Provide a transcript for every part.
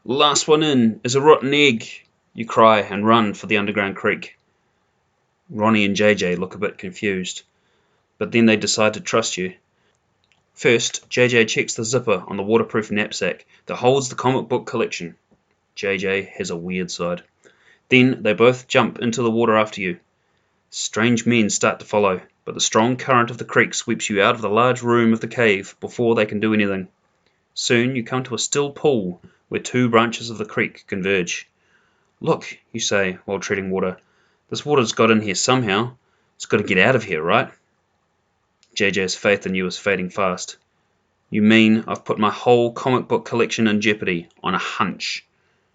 Last one in is a rotten egg, you cry and run for the underground creek. Ronnie and JJ look a bit confused, but then they decide to trust you. First, JJ checks the zipper on the waterproof knapsack that holds the comic book collection. JJ has a weird side. Then they both jump into the water after you. Strange men start to follow, but the strong current of the creek sweeps you out of the large room of the cave before they can do anything. Soon you come to a still pool where two branches of the creek converge. Look, you say while treading water. This water's got in here somehow. It's got to get out of here, right? JJ's faith in you is fading fast. You mean I've put my whole comic book collection in jeopardy on a hunch?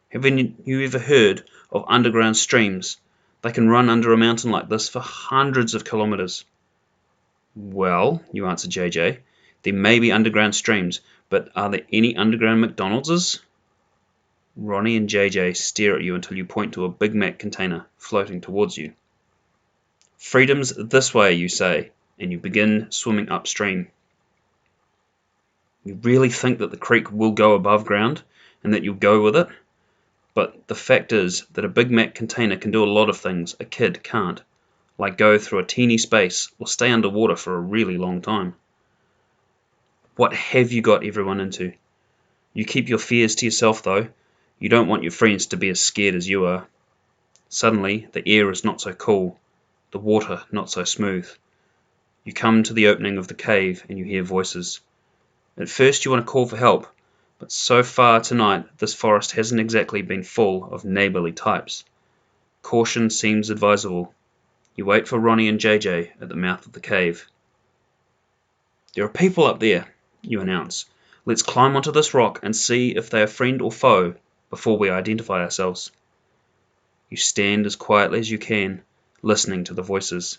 Haven't you ever heard of underground streams? They can run under a mountain like this for hundreds of kilometers. Well, you answer JJ, there may be underground streams, but are there any underground McDonald's? Ronnie and JJ stare at you until you point to a Big Mac container floating towards you. Freedom's this way, you say, and you begin swimming upstream. You really think that the creek will go above ground, and that you'll go with it? But the fact is that a Big Mac container can do a lot of things a kid can't, like go through a teeny space or stay underwater for a really long time. What have you got everyone into? You keep your fears to yourself, though. You don't want your friends to be as scared as you are. Suddenly, the air is not so cool, the water not so smooth. You come to the opening of the cave and you hear voices. At first you want to call for help, but so far tonight this forest hasn't exactly been full of neighbourly types. Caution seems advisable. You wait for Ronnie and JJ at the mouth of the cave. There are people up there, you announce. Let's climb onto this rock and see if they are friend or foe before we identify ourselves. You stand as quietly as you can, listening to the voices.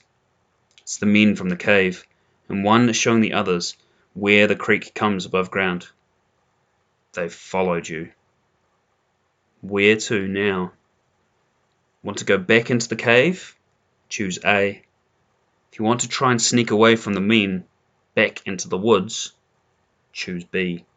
It's the men from the cave, and one is showing the others where the creek comes above ground. They've followed you. Where to now? Want to go back into the cave? Choose A. If you want to try and sneak away from the men, back into the woods, choose B.